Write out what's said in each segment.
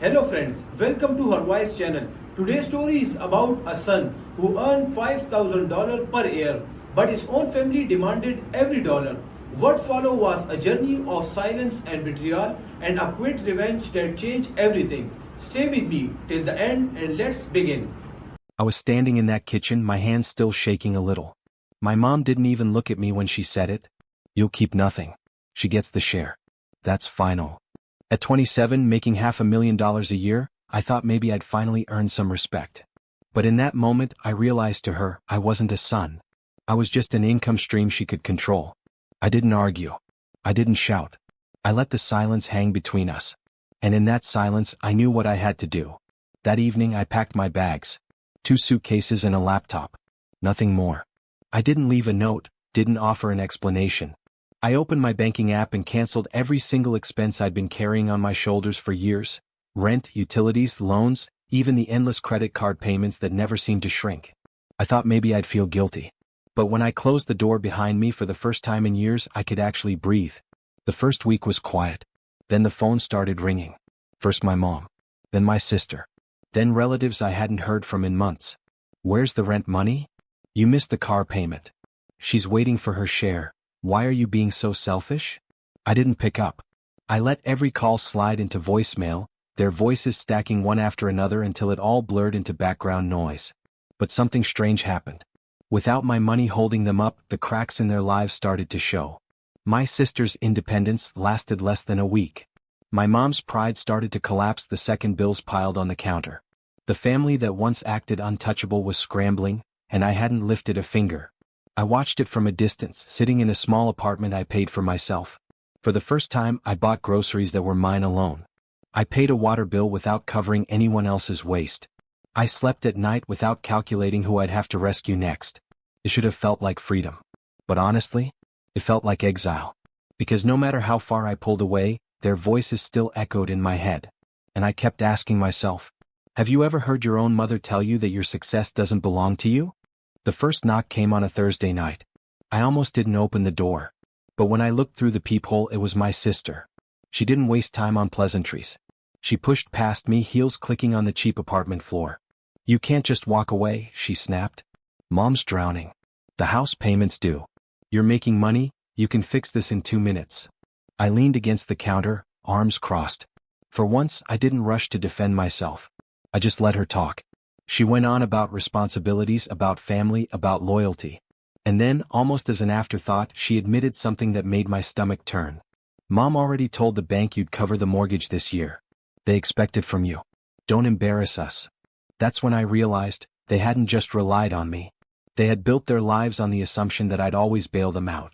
Hello friends, welcome to her voice channel. Today's story is about a son who earned $5,000 per year, but his own family demanded every dollar. What followed was a journey of silence and betrayal and a quick revenge that changed everything. Stay with me till the end and let's begin. I was standing in that kitchen, my hands still shaking a little. My mom didn't even look at me when she said it. "You'll keep nothing. She gets the share. That's final." At 27, making $500,000 a year, I thought maybe I'd finally earned some respect. But in that moment, I realized to her, I wasn't a son. I was just an income stream she could control. I didn't argue. I didn't shout. I let the silence hang between us. And in that silence, I knew what I had to do. That evening, I packed my bags. 2 suitcases and a laptop. Nothing more. I didn't leave a note, didn't offer an explanation. I opened my banking app and canceled every single expense I'd been carrying on my shoulders for years. Rent, utilities, loans, even the endless credit card payments that never seemed to shrink. I thought maybe I'd feel guilty. But when I closed the door behind me for the first time in years, I could actually breathe. The first week was quiet. Then the phone started ringing. First my mom. Then my sister. Then relatives I hadn't heard from in months. "Where's the rent money? You missed the car payment. She's waiting for her share. Why are you being so selfish?" I didn't pick up. I let every call slide into voicemail, their voices stacking one after another until it all blurred into background noise. But something strange happened. Without my money holding them up, the cracks in their lives started to show. My sister's independence lasted less than a week. My mom's pride started to collapse the second bills piled on the counter. The family that once acted untouchable was scrambling, and I hadn't lifted a finger. I watched it from a distance, sitting in a small apartment I paid for myself. For the first time, I bought groceries that were mine alone. I paid a water bill without covering anyone else's waste. I slept at night without calculating who I'd have to rescue next. It should have felt like freedom. But honestly, it felt like exile. Because no matter how far I pulled away, their voices still echoed in my head. And I kept asking myself, have you ever heard your own mother tell you that your success doesn't belong to you? The first knock came on a Thursday night. I almost didn't open the door. But when I looked through the peephole, it was my sister. She didn't waste time on pleasantries. She pushed past me, heels clicking on the cheap apartment floor. "You can't just walk away," she snapped. "Mom's drowning. The house payment's due. You're making money, you can fix this in 2 minutes." I leaned against the counter, arms crossed. For once, I didn't rush to defend myself. I just let her talk. She went on about responsibilities, about family, about loyalty. And then, almost as an afterthought, she admitted something that made my stomach turn. "Mom already told the bank you'd cover the mortgage this year. They expect it from you. Don't embarrass us." That's when I realized, they hadn't just relied on me. They had built their lives on the assumption that I'd always bail them out.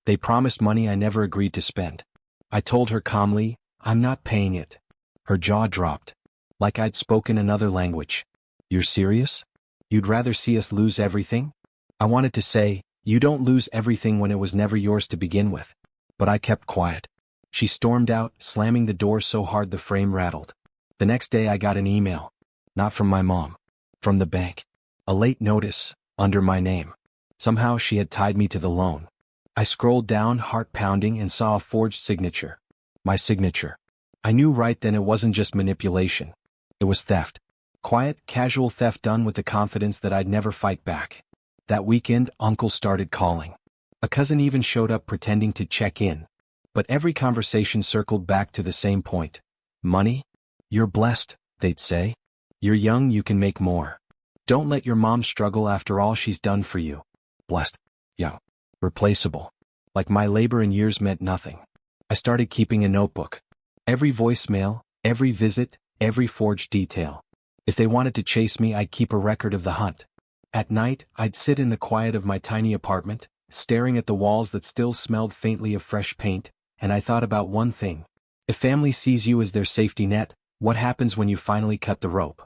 They promised money I never agreed to spend. I told her calmly, "I'm not paying it." Her jaw dropped. Like I'd spoken another language. "You're serious? You'd rather see us lose everything?" I wanted to say, "You don't lose everything when it was never yours to begin with." But I kept quiet. She stormed out, slamming the door so hard the frame rattled. The next day I got an email. Not from my mom. From the bank. A late notice, under my name. Somehow she had tied me to the loan. I scrolled down, heart pounding, and saw a forged signature. My signature. I knew right then it wasn't just manipulation. It was theft. Quiet, casual theft done with the confidence that I'd never fight back. That weekend, Uncle started calling. A cousin even showed up pretending to check in. But every conversation circled back to the same point. Money? "You're blessed," they'd say. "You're young, you can make more. Don't let your mom struggle after all she's done for you." Blessed. Young. Replaceable. Like my labor in years meant nothing. I started keeping a notebook. Every voicemail, every visit, every forged detail. If they wanted to chase me, I'd keep a record of the hunt. At night, I'd sit in the quiet of my tiny apartment, staring at the walls that still smelled faintly of fresh paint, and I thought about one thing. If family sees you as their safety net, what happens when you finally cut the rope?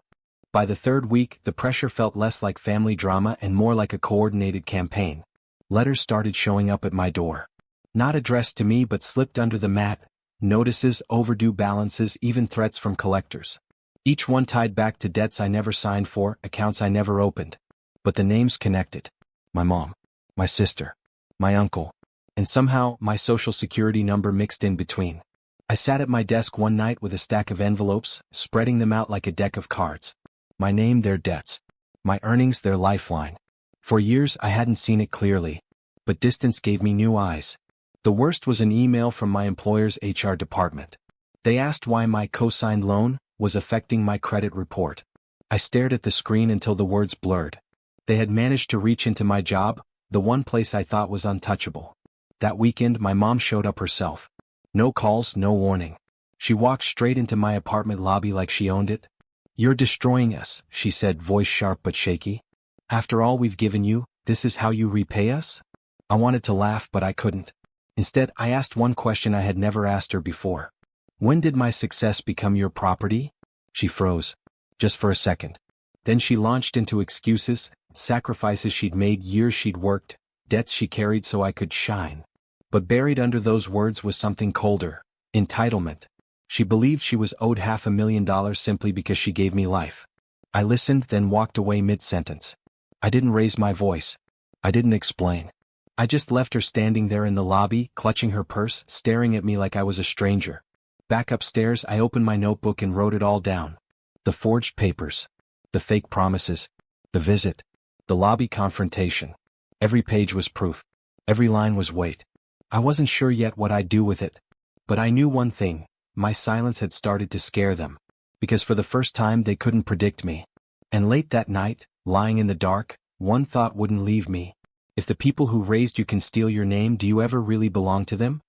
By the third week, the pressure felt less like family drama and more like a coordinated campaign. Letters started showing up at my door. Not addressed to me but slipped under the mat. Notices, overdue balances, even threats from collectors. Each one tied back to debts I never signed for, accounts I never opened. But the names connected. My mom. My sister. My uncle. And somehow, my social security number mixed in between. I sat at my desk one night with a stack of envelopes, spreading them out like a deck of cards. My name, their debts. My earnings, their lifeline. For years I hadn't seen it clearly, but distance gave me new eyes. The worst was an email from my employer's HR department. They asked why my co-signed loan was affecting my credit report. I stared at the screen until the words blurred. They had managed to reach into my job, the one place I thought was untouchable. That weekend my mom showed up herself. No calls, no warning. She walked straight into my apartment lobby like she owned it. "You're destroying us," she said, voice sharp but shaky. "After all we've given you, this is how you repay us?" I wanted to laugh but I couldn't. Instead, I asked one question I had never asked her before. "When did my success become your property?" She froze. Just for a second. Then she launched into excuses, sacrifices she'd made, years she'd worked, debts she carried so I could shine. But buried under those words was something colder: entitlement. She believed she was owed $500,000 simply because she gave me life. I listened, then walked away mid-sentence. I didn't raise my voice. I didn't explain. I just left her standing there in the lobby, clutching her purse, staring at me like I was a stranger. Back upstairs, I opened my notebook and wrote it all down. The forged papers. The fake promises. The visit. The lobby confrontation. Every page was proof. Every line was weight. I wasn't sure yet what I'd do with it. But I knew one thing: my silence had started to scare them. Because for the first time they couldn't predict me. And late that night, lying in the dark, one thought wouldn't leave me. If the people who raised you can steal your name, do you ever really belong to them?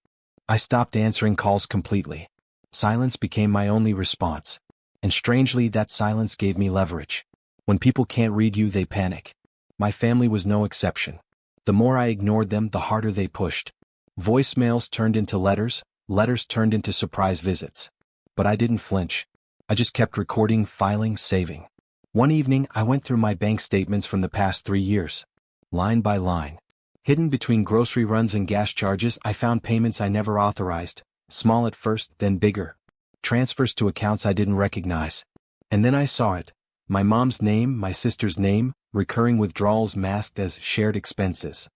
I stopped answering calls completely. Silence became my only response. And strangely, that silence gave me leverage. When people can't read you, they panic. My family was no exception. The more I ignored them, the harder they pushed. Voicemails turned into letters, letters turned into surprise visits. But I didn't flinch. I just kept recording, filing, saving. One evening, I went through my bank statements from the past 3 years. Line by line. Hidden between grocery runs and gas charges, I found payments I never authorized, small at first, then bigger. Transfers to accounts I didn't recognize. And then I saw it. My mom's name, my sister's name, recurring withdrawals masked as shared expenses.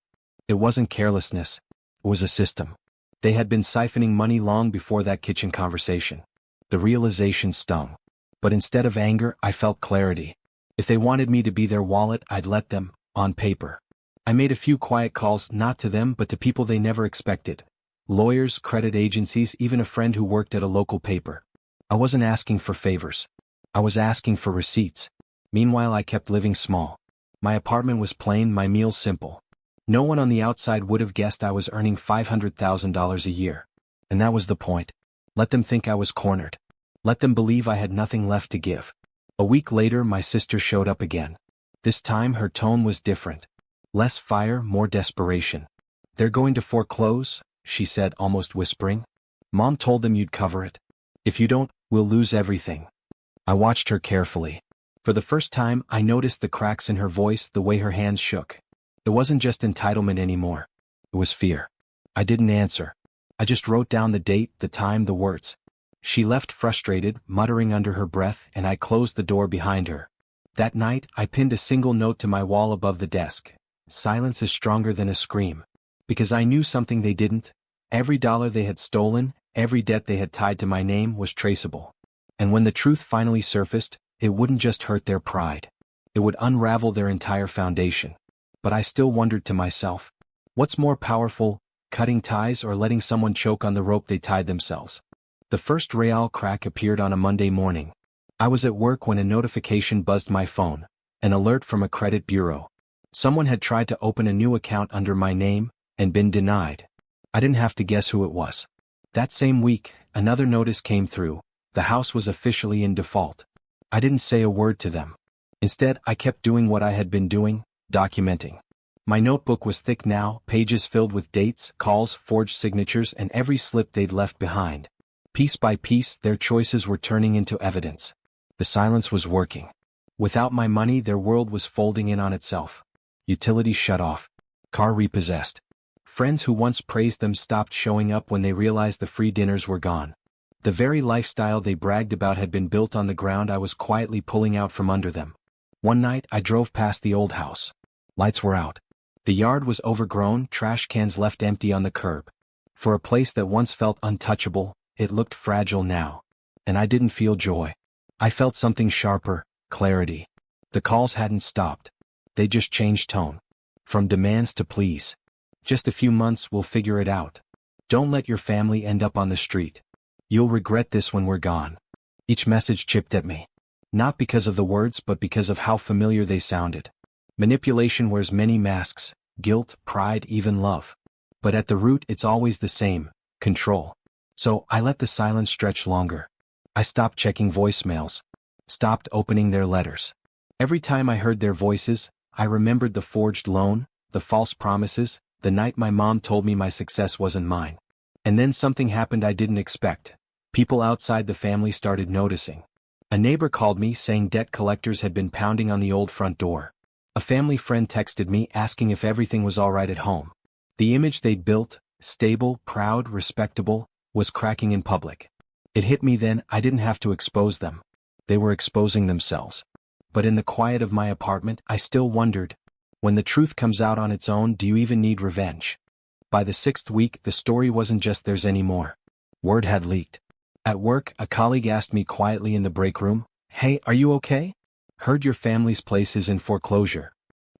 It wasn't carelessness. It was a system. They had been siphoning money long before that kitchen conversation. The realization stung. But instead of anger, I felt clarity. If they wanted me to be their wallet, I'd let them, on paper. I made a few quiet calls, not to them but to people they never expected. Lawyers, credit agencies, even a friend who worked at a local paper. I wasn't asking for favors. I was asking for receipts. Meanwhile, I kept living small. My apartment was plain, my meals simple. No one on the outside would have guessed I was earning $500,000 a year. And that was the point. Let them think I was cornered. Let them believe I had nothing left to give. A week later, my sister showed up again. This time, her tone was different. Less fire, more desperation. "They're going to foreclose," she said, almost whispering. "Mom told them you'd cover it. If you don't, we'll lose everything." I watched her carefully. For the first time, I noticed the cracks in her voice, the way her hands shook. It wasn't just entitlement anymore. It was fear. I didn't answer. I just wrote down the date, the time, the words. She left frustrated, muttering under her breath, and I closed the door behind her. That night, I pinned a single note to my wall above the desk. "Silence is stronger than a scream." Because I knew something they didn't. Every dollar they had stolen, every debt they had tied to my name was traceable. And when the truth finally surfaced, it wouldn't just hurt their pride. It would unravel their entire foundation. But I still wondered to myself, what's more powerful, cutting ties or letting someone choke on the rope they tied themselves? The first real crack appeared on a Monday morning. I was at work when a notification buzzed my phone, an alert from a credit bureau. Someone had tried to open a new account under my name, and been denied. I didn't have to guess who it was. That same week, another notice came through. The house was officially in default. I didn't say a word to them. Instead, I kept doing what I had been doing, documenting. My notebook was thick now, pages filled with dates, calls, forged signatures, and every slip they'd left behind. Piece by piece, their choices were turning into evidence. The silence was working. Without my money, their world was folding in on itself. Utilities shut off. Car repossessed. Friends who once praised them stopped showing up when they realized the free dinners were gone. The very lifestyle they bragged about had been built on the ground I was quietly pulling out from under them. One night, I drove past the old house. Lights were out. The yard was overgrown, trash cans left empty on the curb. For a place that once felt untouchable, it looked fragile now. And I didn't feel joy. I felt something sharper, clarity. The calls hadn't stopped. They just changed tone. From demands to pleas. Just a few months, we'll figure it out. Don't let your family end up on the street. You'll regret this when we're gone. Each message chipped at me. Not because of the words, but because of how familiar they sounded. Manipulation wears many masks: guilt, pride, even love. But at the root, it's always the same: control. So I let the silence stretch longer. I stopped checking voicemails. Stopped opening their letters. Every time I heard their voices, I remembered the forged loan, the false promises, the night my mom told me my success wasn't mine. And then something happened I didn't expect. People outside the family started noticing. A neighbor called me saying debt collectors had been pounding on the old front door. A family friend texted me asking if everything was all right at home. The image they'd built, stable, proud, respectable, was cracking in public. It hit me then: I didn't have to expose them. They were exposing themselves. But in the quiet of my apartment, I still wondered, when the truth comes out on its own, do you even need revenge? By the 6th week, the story wasn't just theirs anymore. Word had leaked. At work, a colleague asked me quietly in the break room, "Hey, are you okay? Heard your family's place is in foreclosure."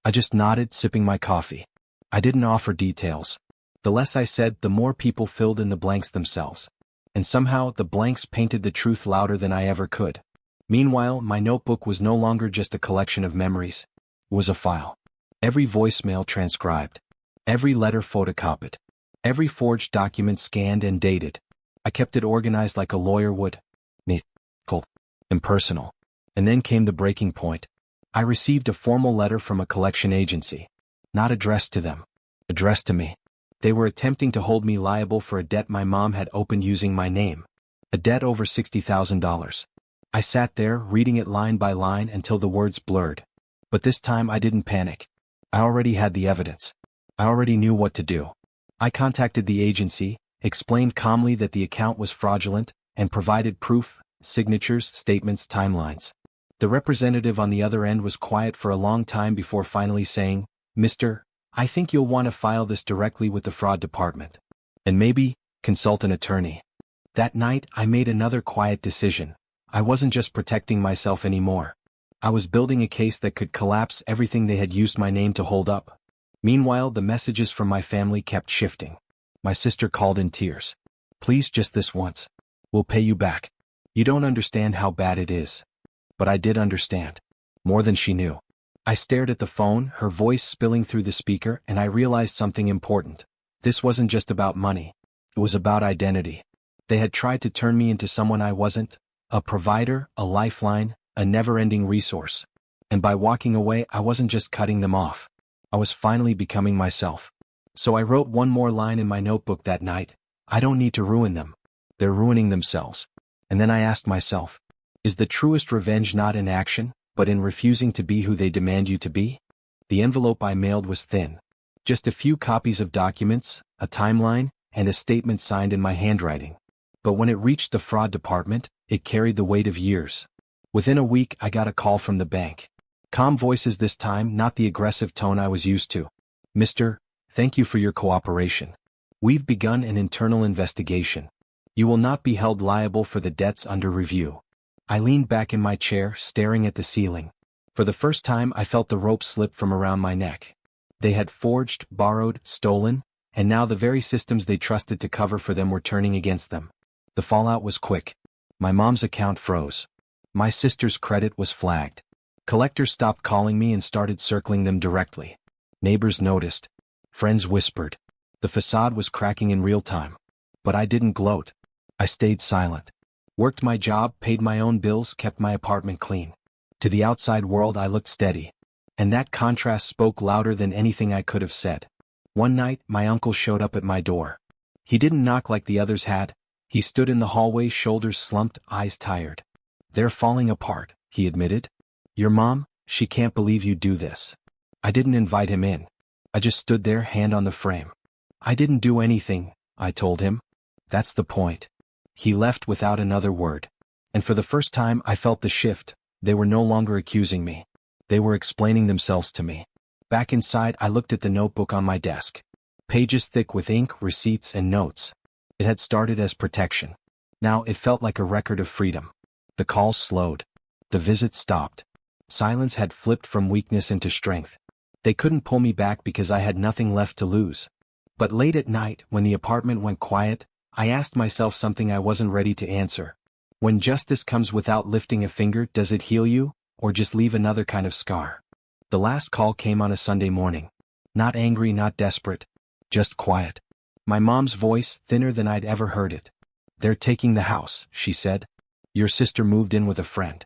I just nodded, sipping my coffee. I didn't offer details. The less I said, the more people filled in the blanks themselves. And somehow, the blanks painted the truth louder than I ever could. Meanwhile, my notebook was no longer just a collection of memories. It was a file. Every voicemail transcribed. Every letter photocopied. Every forged document scanned and dated. I kept it organized like a lawyer would. Neat, cold, impersonal. And then came the breaking point. I received a formal letter from a collection agency. Not addressed to them. Addressed to me. They were attempting to hold me liable for a debt my mom had opened using my name. A debt over $60,000. I sat there, reading it line by line until the words blurred. But this time I didn't panic. I already had the evidence. I already knew what to do. I contacted the agency, explained calmly that the account was fraudulent, and provided proof, signatures, statements, timelines. The representative on the other end was quiet for a long time before finally saying, "Mister, I think you'll want to file this directly with the fraud department. And maybe, consult an attorney." That night, I made another quiet decision. I wasn't just protecting myself anymore. I was building a case that could collapse everything they had used my name to hold up. Meanwhile, the messages from my family kept shifting. My sister called in tears. "Please, just this once. We'll pay you back. You don't understand how bad it is." But I did understand. More than she knew. I stared at the phone, her voice spilling through the speaker, and I realized something important. This wasn't just about money. It was about identity. They had tried to turn me into someone I wasn't. A provider, a lifeline, a never-ending resource. And by walking away, I wasn't just cutting them off. I was finally becoming myself. So I wrote one more line in my notebook that night: "I don't need to ruin them. They're ruining themselves." And then I asked myself, is the truest revenge not in action, but in refusing to be who they demand you to be? The envelope I mailed was thin. Just a few copies of documents, a timeline, and a statement signed in my handwriting. But when it reached the fraud department, it carried the weight of years. Within a week, I got a call from the bank. Calm voices this time, not the aggressive tone I was used to. "Mister, thank you for your cooperation. We've begun an internal investigation. You will not be held liable for the debts under review." I leaned back in my chair, staring at the ceiling. For the first time, I felt the rope slip from around my neck. They had forged, borrowed, stolen, and now the very systems they trusted to cover for them were turning against them. The fallout was quick. My mom's account froze. My sister's credit was flagged. Collectors stopped calling me and started circling them directly. Neighbors noticed. Friends whispered. The facade was cracking in real time. But I didn't gloat. I stayed silent. Worked my job, paid my own bills, kept my apartment clean. To the outside world I looked steady. And that contrast spoke louder than anything I could have said. One night, my uncle showed up at my door. He didn't knock like the others had. He stood in the hallway, shoulders slumped, eyes tired. "They're falling apart," he admitted. "Your mom, she can't believe you do this." I didn't invite him in. I just stood there, hand on the frame. "I didn't do anything," I told him. "That's the point." He left without another word. And for the first time I felt the shift. They were no longer accusing me. They were explaining themselves to me. Back inside, I looked at the notebook on my desk. Pages thick with ink, receipts, and notes. It had started as protection. Now it felt like a record of freedom. The calls slowed. The visits stopped. Silence had flipped from weakness into strength. They couldn't pull me back because I had nothing left to lose. But late at night, when the apartment went quiet, I asked myself something I wasn't ready to answer. When justice comes without lifting a finger, does it heal you, or just leave another kind of scar? The last call came on a Sunday morning. Not angry, not desperate. Just quiet. My mom's voice, thinner than I'd ever heard it. "They're taking the house," she said. "Your sister moved in with a friend."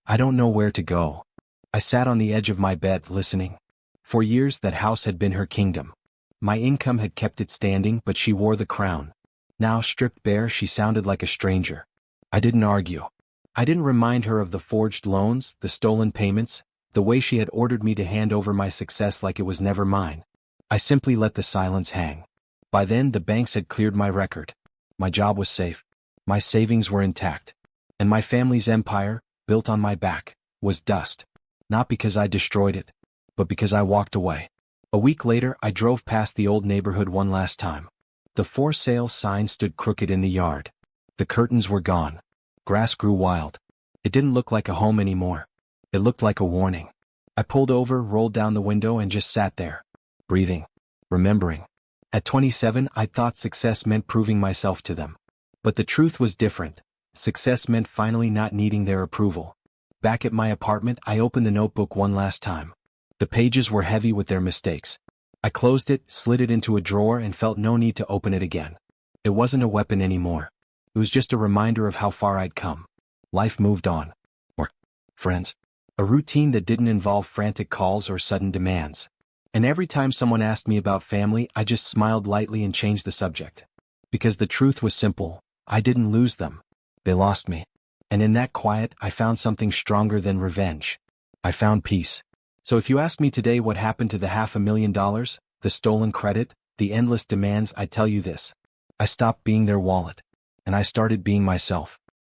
I don't know where to go. I sat on the edge of my bed, listening. For years that house had been her kingdom. My income had kept it standing, but she wore the crown. Now stripped bare, she sounded like a stranger. I didn't argue. I didn't remind her of the forged loans, the stolen payments, the way she had ordered me to hand over my success like it was never mine. I simply let the silence hang. By then the banks had cleared my record. My job was safe. My savings were intact. And my family's empire, built on my back, was dust. Not because I destroyed it, but because I walked away. A week later, I drove past the old neighborhood one last time. The for sale sign stood crooked in the yard. The curtains were gone. Grass grew wild. It didn't look like a home anymore. It looked like a warning. I pulled over, rolled down the window, and just sat there. Breathing. Remembering. At 27, I thought success meant proving myself to them. But the truth was different. Success meant finally not needing their approval. Back at my apartment, I opened the notebook one last time. The pages were heavy with their mistakes. I closed it, slid it into a drawer, and felt no need to open it again. It wasn't a weapon anymore. It was just a reminder of how far I'd come. Life moved on. Or, friends. A routine that didn't involve frantic calls or sudden demands. And every time someone asked me about family, I just smiled lightly and changed the subject. Because the truth was simple. I didn't lose them. They lost me. And in that quiet, I found something stronger than revenge. I found peace. So if you ask me today what happened to the $500,000, the stolen credit, the endless demands, I tell you this. I stopped being their wallet. And I started being myself.